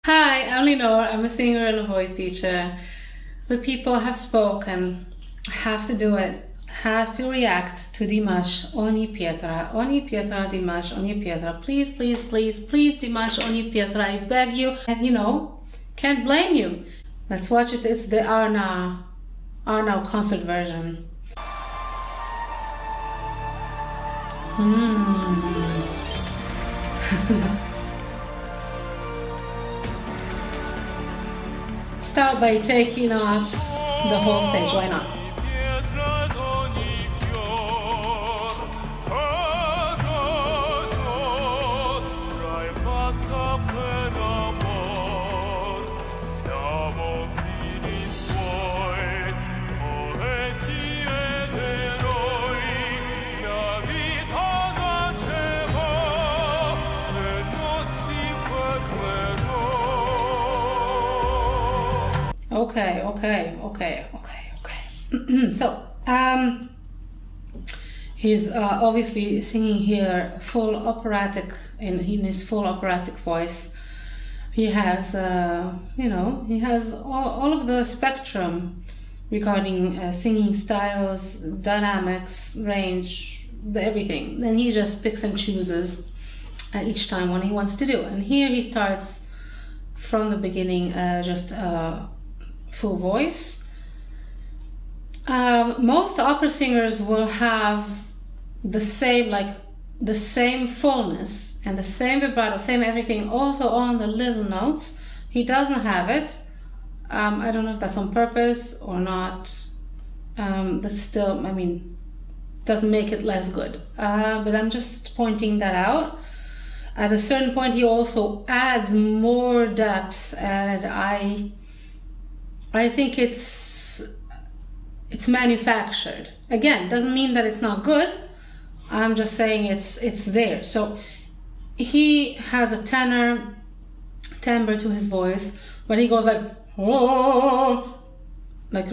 Hi, I'm Lenore. I'm a singer and a voice teacher. The people have spoken. Have to do it. Have to react to Dimash, Ogni Pietra. Ogni Pietra, Dimash, Ogni Pietra. Please, please, please, please, Dimash, Ogni Pietra. I beg you. And can't blame you. Let's watch it. It's the Arna concert version. Nice. Start by taking off the whole stage. Why not? Okay. So, he's obviously singing here full operatic, in his full operatic voice. He has, he has all of the spectrum regarding singing styles, dynamics, range, everything. And he just picks and chooses each time what he wants to do. And here he starts from the beginning, just full voice. Most opera singers will have the same fullness and the same vibrato, same everything, also on the little notes. He doesn't have it. I don't know if that's on purpose or not. That's still, doesn't make it less good. But I'm just pointing that out. At a certain point, he also adds more depth, and I think it's manufactured. Again, doesn't mean that it's not good. I'm just saying it's there. So he has a timbre to his voice, but he goes like, oh, like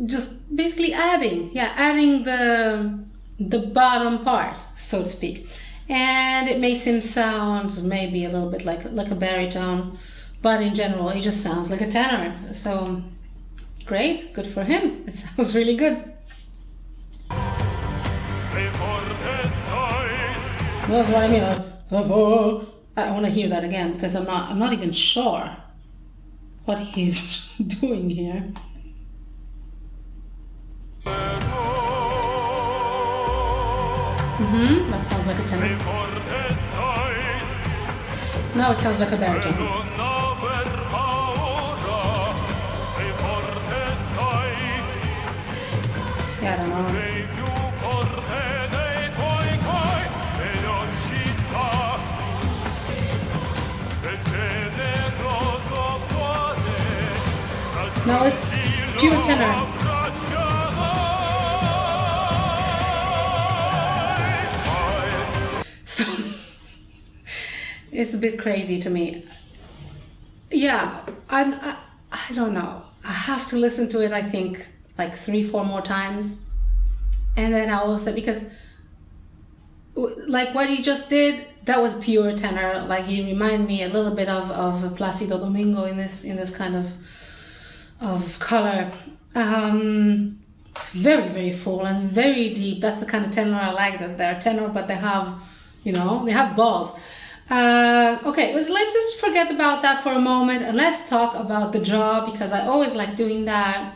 just basically adding the bottom part, so to speak, and it makes him sound maybe a little bit like a baritone, but in general, he just sounds like a tenor. So great, good for him. It sounds really good. That's what I mean. I want to hear that again because I'm not even sure what he's doing here. That sounds like a tenor. Now it sounds like a baritone. Yeah, I don't know. No, it's pure tenor. So it's a bit crazy to me. Yeah, I don't know. I have to listen to it, I think, like 3-4 more times, and then I will say, because like what he just did, that was pure tenor. Like he reminded me a little bit of Placido Domingo in this kind of color. Very, very full and very deep. That's the kind of tenor I like, that they're tenor but they have balls. Okay, let's just forget about that for a moment and let's talk about the jaw, because I always like doing that.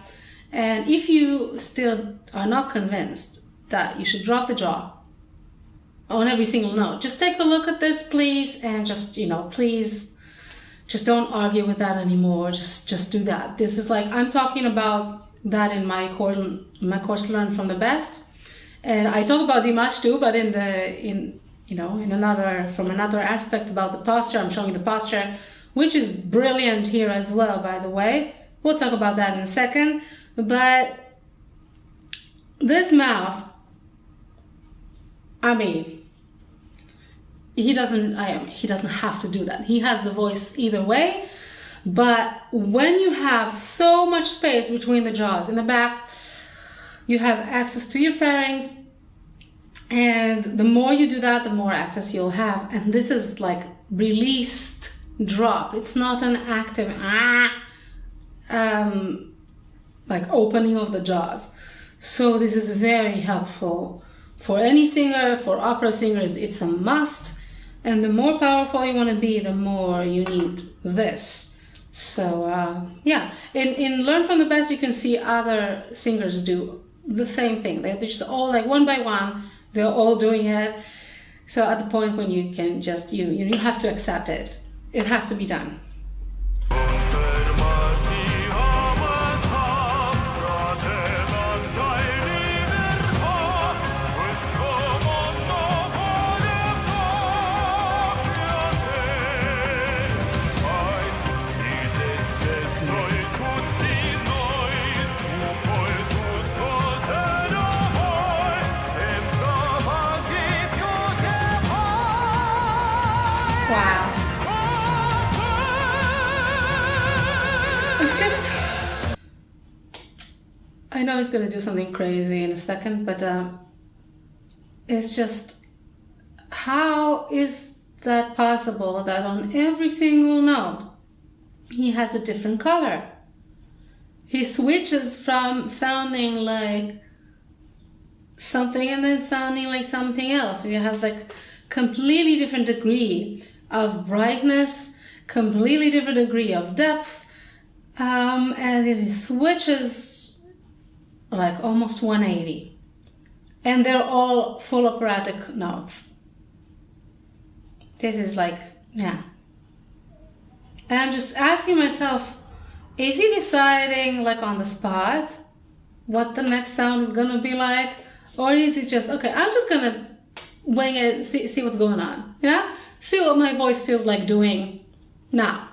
And if you still are not convinced that you should drop the jaw on every single note, just take a look at this, please, and just, please, just don't argue with that anymore. Just do that. This is like, I'm talking about that in my course Learn from the Best. And I talk about Dimash too, but from another aspect about the posture. I'm showing the posture, which is brilliant here as well, by the way. We'll talk about that in a second. But this mouth, he doesn't have to do that. He has the voice either way. But when you have so much space between the jaws in the back, you have access to your pharynx, and the more you do that, the more access you'll have. And this is like released drop. It's not an active like opening of the jaws. So this is very helpful for any singer, for opera singers. It's a must. And the more powerful you want to be, the more you need this. So yeah, in Learn from the Best, you can see other singers do the same thing. They're just all like one by one, they're all doing it. So at the point when you can just, you have to accept it. It has to be done. Wow. It's just, I know he's going to do something crazy in a second, but it's just, how is that possible that on every single note he has a different color? He switches from sounding like something and then sounding like something else. He has like completely different degree of brightness, completely different degree of depth, and it switches like almost 180. And they're all full operatic notes. This is like, yeah. And I'm just asking myself, is he deciding like on the spot what the next sound is gonna be like? Or is he just, okay, I'm just gonna wing it, see what's going on, yeah? See what my voice feels like doing now.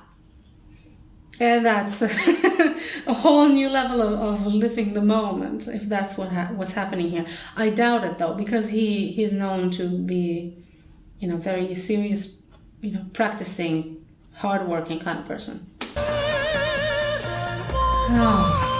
And that's a whole new level of living the moment, if that's what's happening here. I doubt it though, because he's known to be, very serious, practicing, hardworking kind of person. Oh.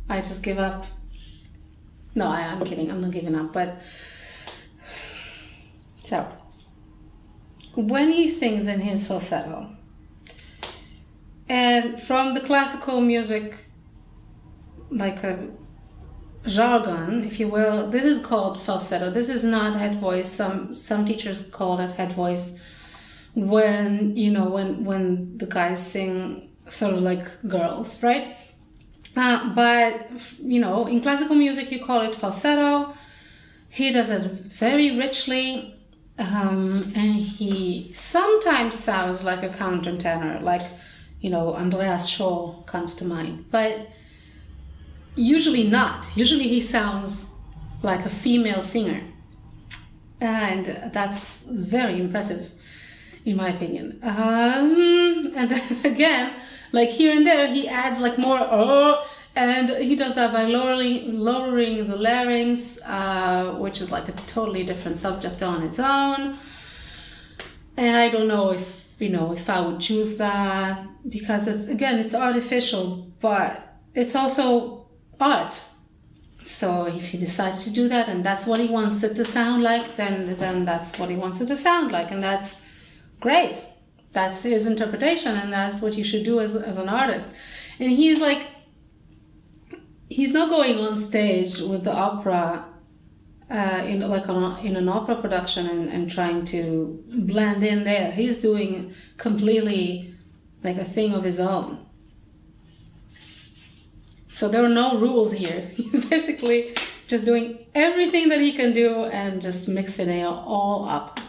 I just give up. No, I'm kidding. I'm not giving up. But so when he sings in his falsetto, and from the classical music, like a jargon, if you will, this is called falsetto. This is not head voice. Some teachers call it head voice when when the guys sing sort of like girls, right? But in classical music you call it falsetto. He does it very richly, and he sometimes sounds like a countertenor, like Andreas Scholl comes to mind, but usually not. Usually he sounds like a female singer, and that's very impressive in my opinion. And then again, like here and there he adds like more and he does that by lowering the larynx, which is like a totally different subject on its own. And I don't know if I would choose that, because it's artificial, but it's also art. So if he decides to do that and that's what he wants it to sound like, then that's what he wants it to sound like, and that's great. That's his interpretation, and that's what you should do as an artist. And he's not going on stage with the opera in an opera production and trying to blend in there. He's doing completely like a thing of his own. So there are no rules here. He's basically just doing everything that he can do and just mixing it all up.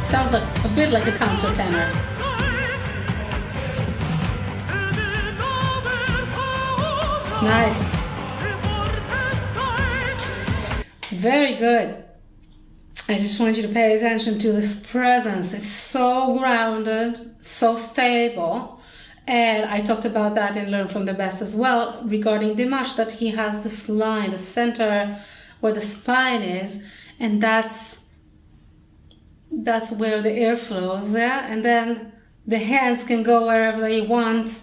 Sounds like a bit like a countertenor. Nice. Very good. I just want you to pay attention to this presence. It's so grounded, so stable, And I talked about that in Learn from the Best as well, regarding Dimash, that he has this line, the center where the spine is, and that's where the air flows, yeah? And then the hands can go wherever they want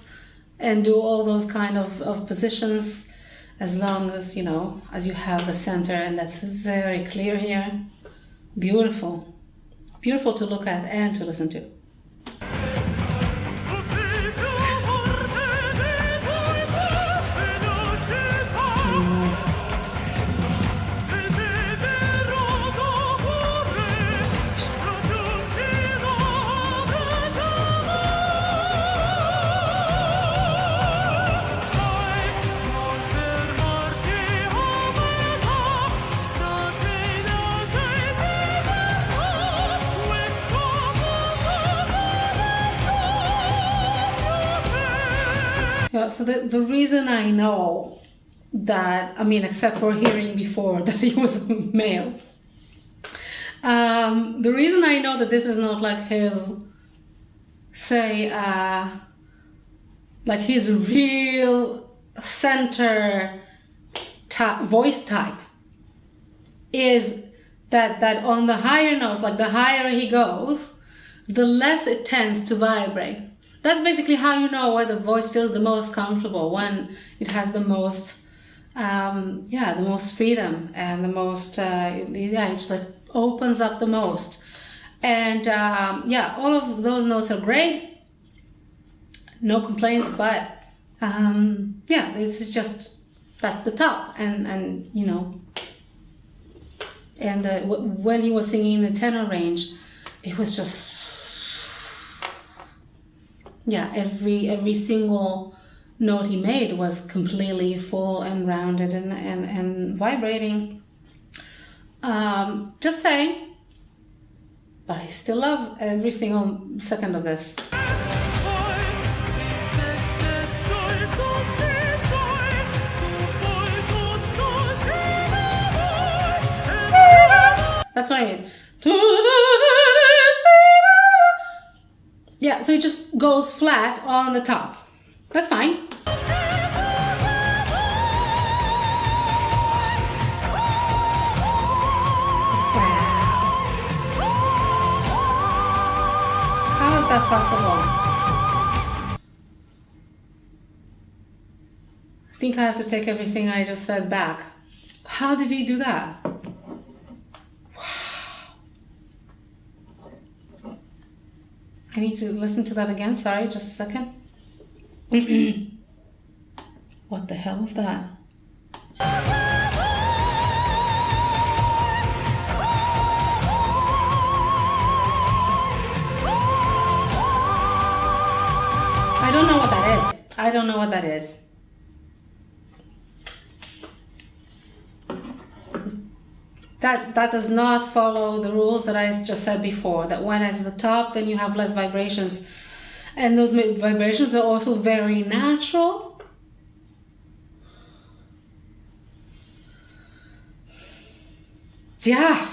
and do all those kind of positions, as long as, you know, as you have the center, and that's very clear here. Beautiful. Beautiful to look at and to listen to. Yeah, so the reason I know that, I mean, except for hearing before that he was a male, the reason I know that this is not like his, say, like his real center voice type is that on the higher notes, like the higher he goes, the less it tends to vibrate. That's basically how you know where the voice feels the most comfortable, when it has the most, the most freedom and the most, it's like opens up the most. And all of those notes are great, no complaints, but this is just, that's the top. And you know, and when he was singing in the tenor range, it was just, every single note he made was completely full and rounded and vibrating. Just saying, but I still love every single second of this. That's what I mean. Yeah, so it just goes flat on the top. That's fine. Wow. How is that possible? I think I have to take everything I just said back. How did he do that? I need to listen to that again. Sorry, just a second. What the hell was that? I don't know what that is. I don't know what that is. That does not follow the rules that I just said before, that when it's the top, then you have less vibrations. And those vibrations are also very natural. Yeah.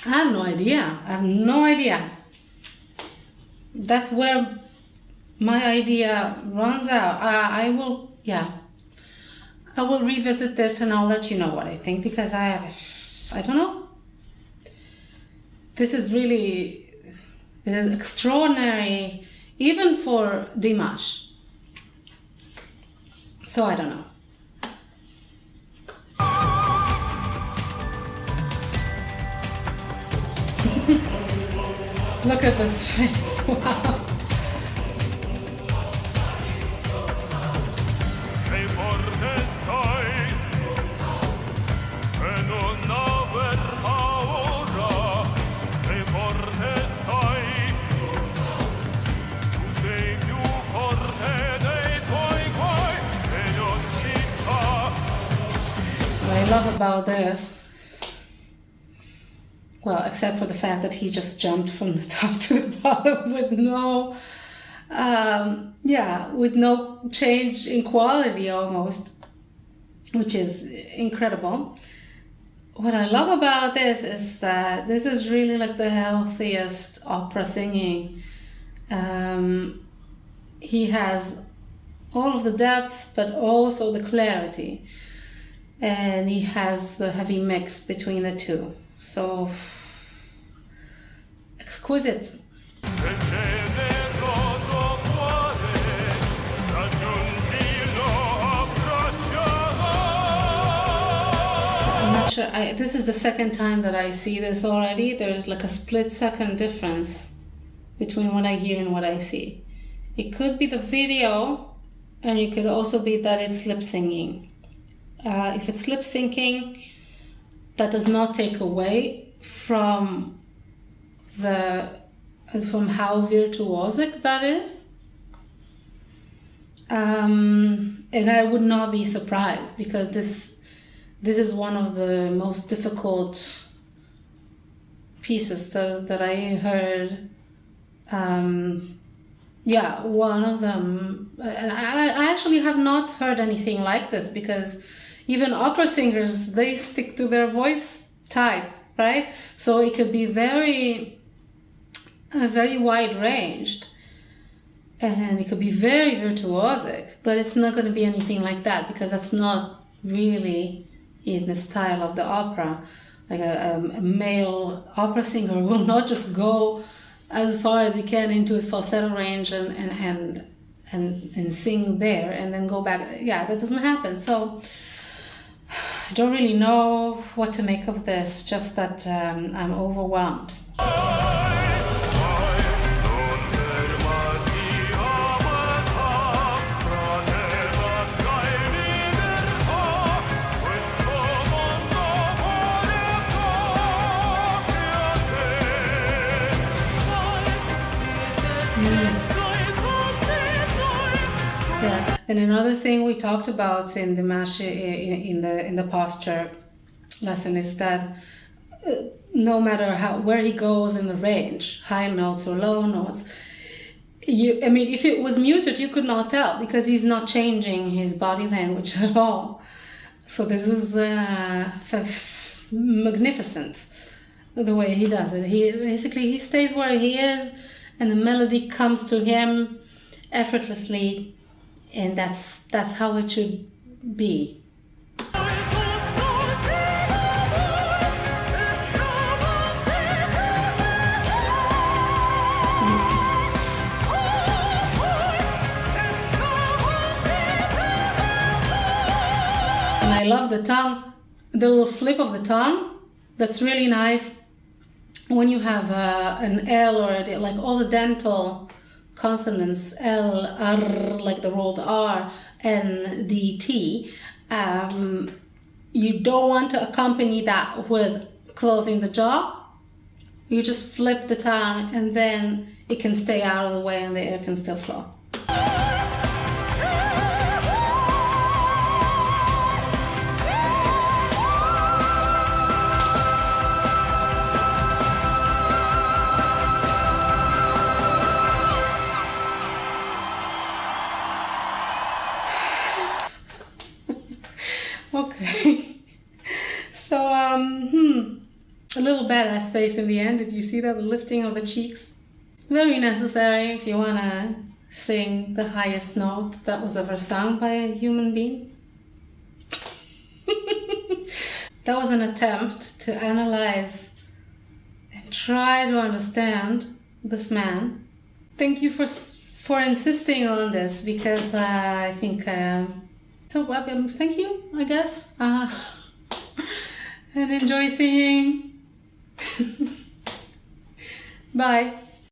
I have no idea. I have no idea. That's where my idea runs out. I will revisit this and I'll let you know what I think, because I don't know. This is extraordinary, even for Dimash. So I don't know. Look at this face, wow. What I love about this, well, except for the fact that he just jumped from the top to the bottom with no change in quality almost, which is incredible. What I love about this is that this is really like the healthiest opera singing. he has all of the depth, but also the clarity. And he has the heavy mix between the two. So, exquisite. I'm not sure, this is the second time that I see this already. There's like a split-second difference between what I hear and what I see. It could be the video, and it could also be that it's lip-syncing. If it's lip-syncing, that does not take away from how virtuosic that is. And I would not be surprised, because this is one of the most difficult pieces that I heard. One of them. And I actually have not heard anything like this, because even opera singers, they stick to their voice type, right? So it could be very wide ranged, and it could be very virtuosic, but it's not going to be anything like that, because that's not really in the style of the opera. Like a male opera singer will not just go as far as he can into his falsetto range and sing there and then go back. Yeah, that doesn't happen. So I don't really know what to make of this, just that I'm overwhelmed. Yeah. And another thing we talked about in Dimash in the posture lesson is that no matter where he goes in the range, high notes or low notes, if it was muted, you could not tell, because he's not changing his body language at all. So this is magnificent, the way he does it. He stays where he is, and the melody comes to him effortlessly. And that's how it should be. And I love the tongue, the little flip of the tongue. That's really nice when you have an L or like all the dental consonants, L, R, like the rolled R, N, D, T. You don't want to accompany that with closing the jaw. You just flip the tongue, and then it can stay out of the way and the air can still flow. Okay, so a little badass face in the end. Did you see that? The lifting of the cheeks. Very necessary if you want to sing the highest note that was ever sung by a human being. That was an attempt to analyze and try to understand this man. Thank you for insisting on this, because I think... So thank you, I guess, and enjoy singing. Bye.